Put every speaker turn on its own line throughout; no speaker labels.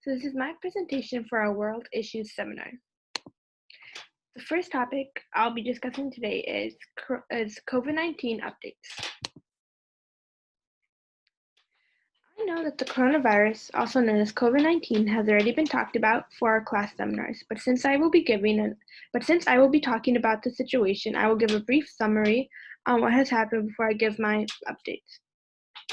So this is my presentation for our World Issues seminar. The first topic I'll be discussing today is COVID-19 updates. I know that the coronavirus, also known as COVID-19, has already been talked about for our class seminars, but since I will be talking about the situation, I will give a brief summary on what has happened before I give my updates.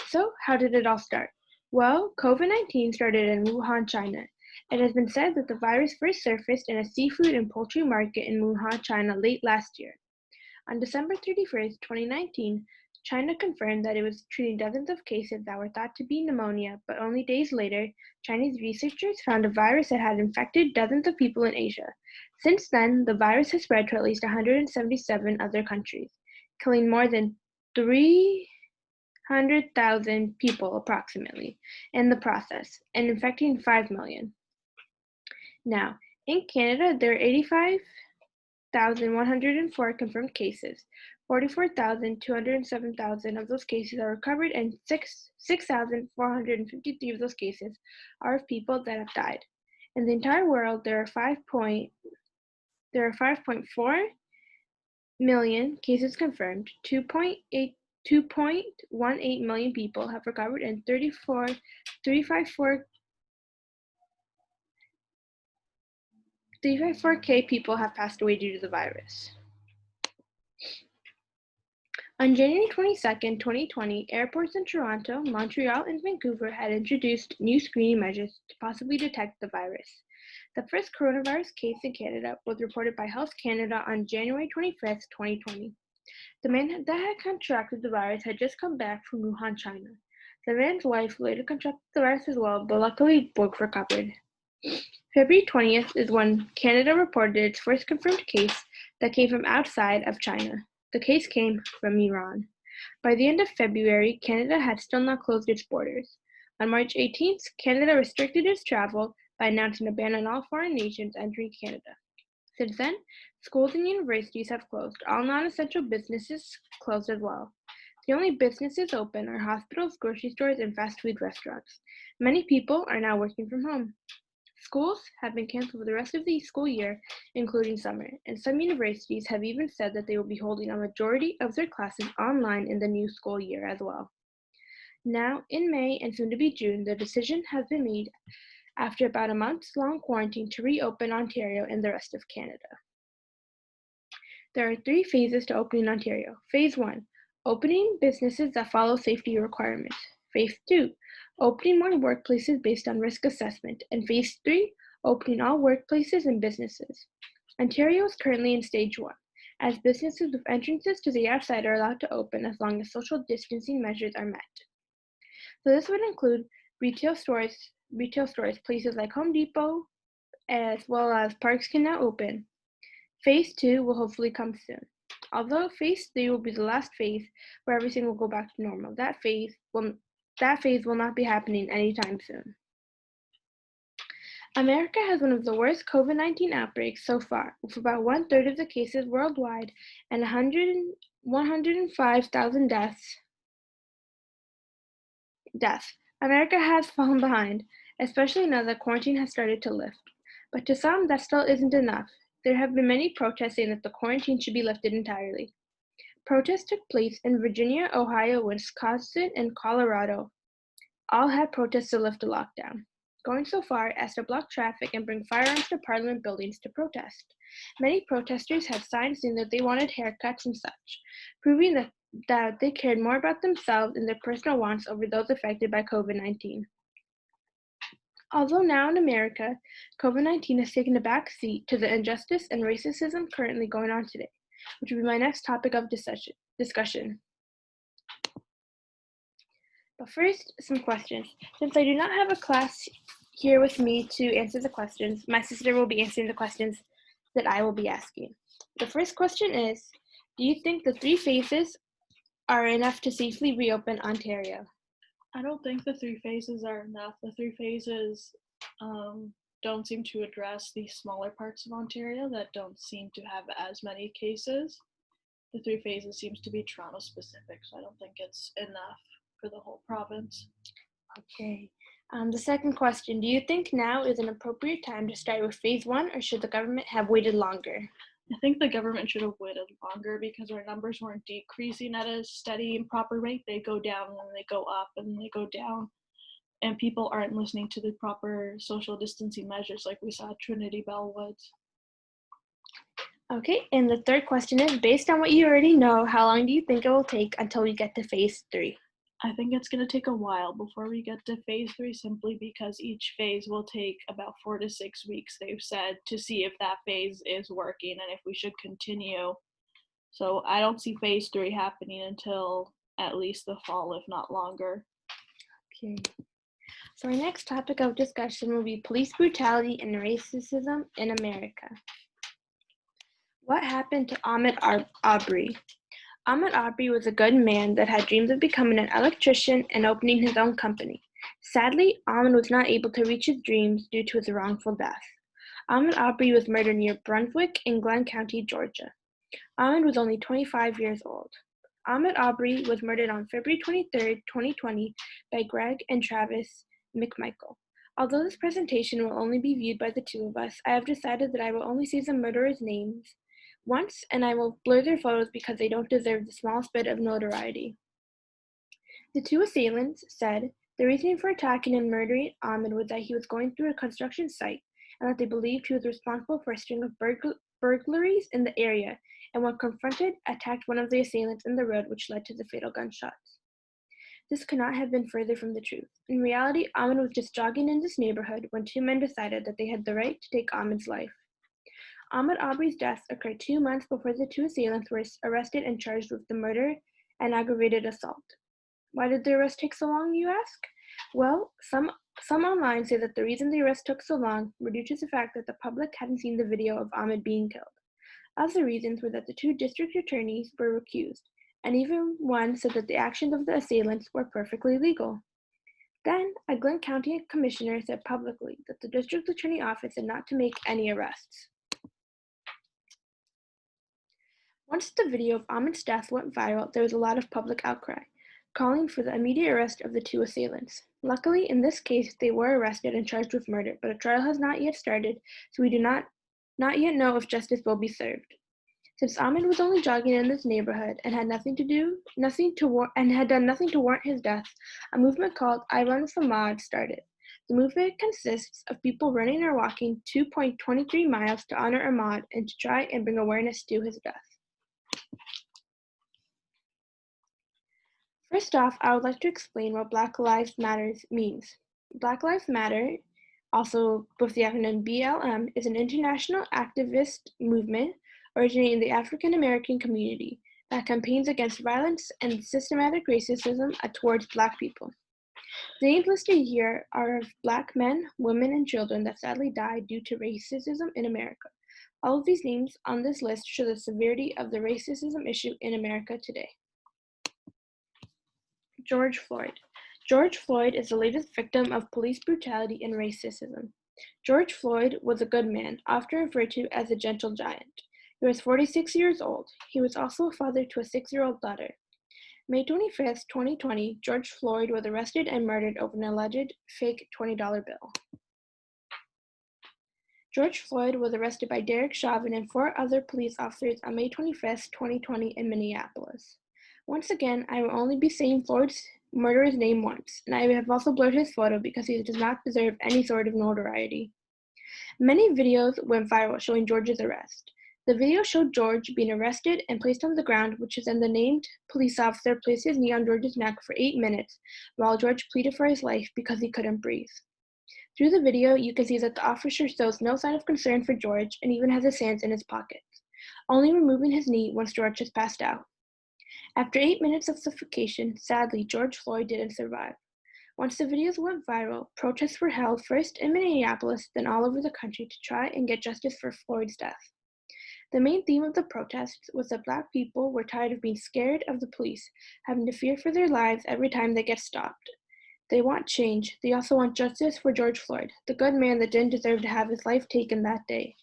So, how did it all start? Well, COVID-19 started in Wuhan, China. It has been said that the virus first surfaced in a seafood and poultry market in Wuhan, China late last year. On December 31st, 2019, China confirmed that it was treating dozens of cases that were thought to be pneumonia, but only days later, Chinese researchers found a virus that had infected dozens of people in Asia. Since then, the virus has spread to at least 177 other countries, killing more than 300,000 people approximately in the process, and infecting 5 million. Now, in Canada, there are 85,104 confirmed cases. 44,207 of those cases are recovered, and 6,453 of those cases are of people that have died. In the entire world, there are 5.4 million cases confirmed, 2.18 million people have recovered, and 354K people have passed away due to the virus. On January 22nd, 2020, airports in Toronto, Montreal, and Vancouver had introduced new screening measures to possibly detect the virus. The first coronavirus case in Canada was reported by Health Canada on January 25th, 2020. The man that had contracted the virus had just come back from Wuhan, China. The man's wife later contracted the virus as well, but luckily both recovered. February 20th is when Canada reported its first confirmed case that came from outside of China. The case came from Iran. By the end of February, Canada had still not closed its borders. On March 18th, Canada restricted its travel by announcing a ban on all foreign nations entering Canada. Since then, schools and universities have closed. All non-essential businesses closed as well. The only businesses open are hospitals, grocery stores, and fast food restaurants. Many people are now working from home. Schools have been canceled for the rest of the school year, including summer, and some universities have even said that they will be holding a majority of their classes online in the new school year as well. Now, in May and soon to be June, the decision has been made after about a months-long quarantine to reopen Ontario and the rest of Canada. There are 3 phases to opening Ontario. Phase 1, opening businesses that follow safety requirements. Phase 2, opening more workplaces based on risk assessment. And Phase 3, opening all workplaces and businesses. Ontario is currently in Stage 1, as businesses with entrances to the outside are allowed to open as long as social distancing measures are met. So this would include retail stores, places like Home Depot, as well as parks can now open. Phase 2 will hopefully come soon. Although Phase 3 will be the last phase where everything will go back to normal, that phase will not be happening anytime soon. America has one of the worst COVID-19 outbreaks so far, with about 1/3 of the cases worldwide and 105,000 deaths. America has fallen behind, especially now that quarantine has started to lift. But to some, that still isn't enough. There have been many protests saying that the quarantine should be lifted entirely. Protests took place in Virginia, Ohio, Wisconsin, and Colorado. All had protests to lift the lockdown, going so far as to block traffic and bring firearms to Parliament buildings to protest. Many protesters had signs saying that they wanted haircuts and such, proving that they cared more about themselves and their personal wants over those affected by COVID-19. Although now in America, COVID-19 has taken a back seat to the injustice and racism currently going on today, which will be my next topic of discussion. But first, some questions. Since I do not have a class here with me to answer the questions, my sister will be answering the questions that I will be asking. The first question is, do you think the 3 phases are enough to safely reopen Ontario?
I don't think the 3 phases are enough. The 3 phases don't seem to address the smaller parts of Ontario that don't seem to have as many cases. The 3 phases seems to be Toronto specific, so I don't think it's enough for the whole province.
Okay. The second question, do you think now is an appropriate time to start with phase one, or should the government have waited longer?
I think the government should have waited longer because our numbers weren't decreasing at a steady and proper rate. They go down and then they go up and then they go down. And people aren't listening to the proper social distancing measures like we saw at Trinity Bellwoods.
Okay, and the third question is, based on what you already know, how long do you think it will take until we get to phase three?
I think it's going to take a while before we get to phase three simply because each phase will take about 4 to 6 weeks, they've said, to see if that phase is working and if we should continue. So I don't see phase three happening until at least the fall, if not longer.
Okay. So our next topic of discussion will be police brutality and racism in America. What happened to Ahmed Aubrey? Ahmed Aubrey was a good man that had dreams of becoming an electrician and opening his own company. Sadly, Ahmed was not able to reach his dreams due to his wrongful death. Ahmed Aubrey was murdered near Brunswick in Glenn County, Georgia. Ahmed was only 25 years old. Ahmed Aubrey was murdered on February 23, 2020 by Greg and Travis McMichael. Although this presentation will only be viewed by the two of us, I have decided that I will only say the murderers' names once, and I will blur their photos because they don't deserve the smallest bit of notoriety. The two assailants said the reasoning for attacking and murdering Ahmed was that he was going through a construction site and that they believed he was responsible for a string of burglaries in the area, and when confronted, attacked one of the assailants in the road, which led to the fatal gunshots. This could not have been further from the truth. In reality, Ahmed was just jogging in this neighborhood when two men decided that they had the right to take Ahmed's life. Ahmed Aubrey's death occurred 2 months before the two assailants were arrested and charged with the murder and aggravated assault. Why did the arrest take so long, you ask? Well, some online say that the reason the arrest took so long were due to the fact that the public hadn't seen the video of Ahmed being killed. Other reasons were that the two district attorneys were recused, and even one said that the actions of the assailants were perfectly legal. Then, a Glenn County commissioner said publicly that the district attorney office had not to make any arrests. Once the video of Ahmed's death went viral, there was a lot of public outcry, calling for the immediate arrest of the two assailants. Luckily, in this case, they were arrested and charged with murder, but a trial has not yet started, so we do not yet know if justice will be served. Since Ahmed was only jogging in this neighborhood and had had done nothing to warrant his death, a movement called I Run with Ahmad started. The movement consists of people running or walking 2.23 miles to honor Ahmad and to try and bring awareness to his death. First off, I would like to explain what Black Lives Matter means. Black Lives Matter, also with the acronym BLM, is an international activist movement originating in the African American community that campaigns against violence and systematic racism towards Black people. The names listed here are of Black men, women, and children that sadly died due to racism in America. All of these names on this list show the severity of the racism issue in America today. George Floyd. George Floyd is the latest victim of police brutality and racism. George Floyd was a good man, often referred to as a gentle giant. He was 46 years old. He was also a father to a 6-year-old daughter. May 25th, 2020, George Floyd was arrested and murdered over an alleged fake $20 bill. George Floyd was arrested by Derek Chauvin and 4 other police officers on May 25th, 2020 in Minneapolis. Once again, I will only be saying Floyd's murderer's name once, and I have also blurred his photo because he does not deserve any sort of notoriety. Many videos went viral showing George's arrest. The video showed George being arrested and placed on the ground, which is then the named police officer placed his knee on George's neck for 8 minutes while George pleaded for his life because he couldn't breathe. Through the video, you can see that the officer shows no sign of concern for George and even has his hands in his pockets, only removing his knee once George has passed out. After 8 minutes of suffocation, sadly, George Floyd didn't survive. Once the videos went viral, protests were held first in Minneapolis, then all over the country to try and get justice for Floyd's death. The main theme of the protests was that Black people were tired of being scared of the police, having to fear for their lives every time they get stopped. They want change. They also want justice for George Floyd, the good man that didn't deserve to have his life taken that day.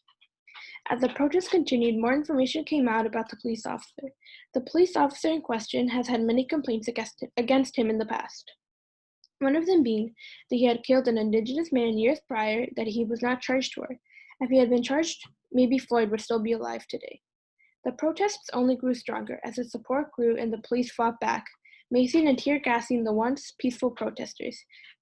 As the protests continued, more information came out about the police officer. The police officer in question has had many complaints against him in the past. One of them being that he had killed an Indigenous man years prior that he was not charged for. If he had been charged, maybe Floyd would still be alive today. The protests only grew stronger as the support grew and the police fought back, macing and tear gassing the once peaceful protesters.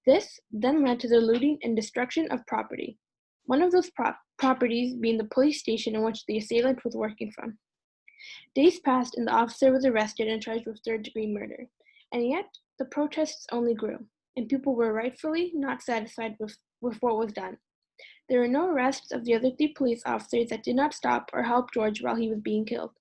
This then led to the looting and destruction of property. One of those properties being the police station in which the assailant was working from. Days passed and the officer was arrested and charged with third-degree murder. And yet, the protests only grew, and people were rightfully not satisfied with what was done. There were no arrests of the other 3 police officers that did not stop or help George while he was being killed.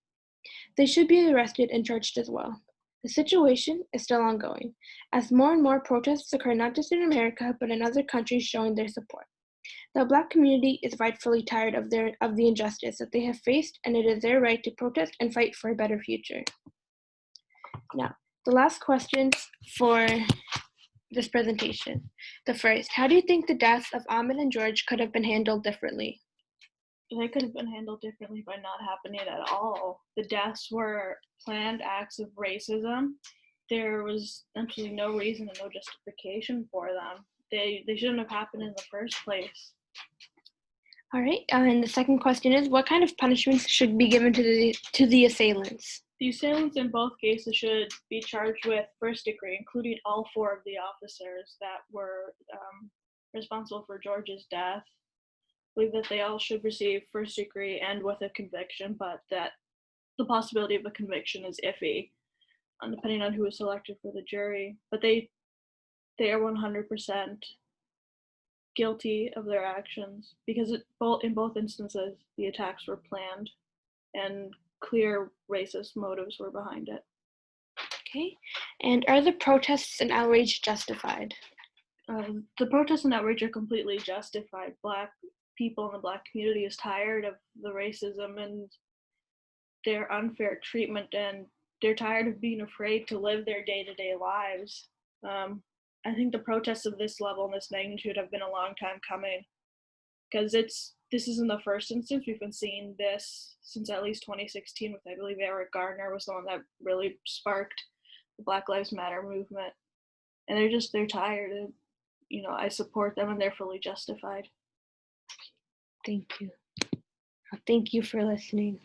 They should be arrested and charged as well. The situation is still ongoing, as more and more protests occur not just in America, but in other countries showing their support. The Black community is rightfully tired of the injustice that they have faced, and it is their right to protest and fight for a better future. Now, the last questions for this presentation. The first, how do you think the deaths of Ahmed and George could have been handled differently?
They could have been handled differently by not happening at all. The deaths were planned acts of racism. There was absolutely no reason and no justification for them. They shouldn't have happened in the first place.
All right, and the second question is, what kind of punishments should be given to the assailants?
The assailants in both cases should be charged with first degree, including all 4 of the officers that were responsible for George's death. I believe that they all should receive first degree and with a conviction, but that the possibility of a conviction is iffy, depending on who is selected for the jury. But they are 100% guilty of their actions because in both instances the attacks were planned and clear racist motives were behind it.
Okay, and are the protests and outrage justified?
The protests and outrage are completely justified. Black people in the Black community is tired of the racism and their unfair treatment, and they're tired of being afraid to live their day-to-day lives. I think the protests of this level and this magnitude have been a long time coming, because this isn't the first instance. We've been seeing this since at least 2016 with, I believe, Eric Garner was the one that really sparked the Black Lives Matter movement. And they're tired, and I support them and they're fully justified.
Thank you. Thank you for listening.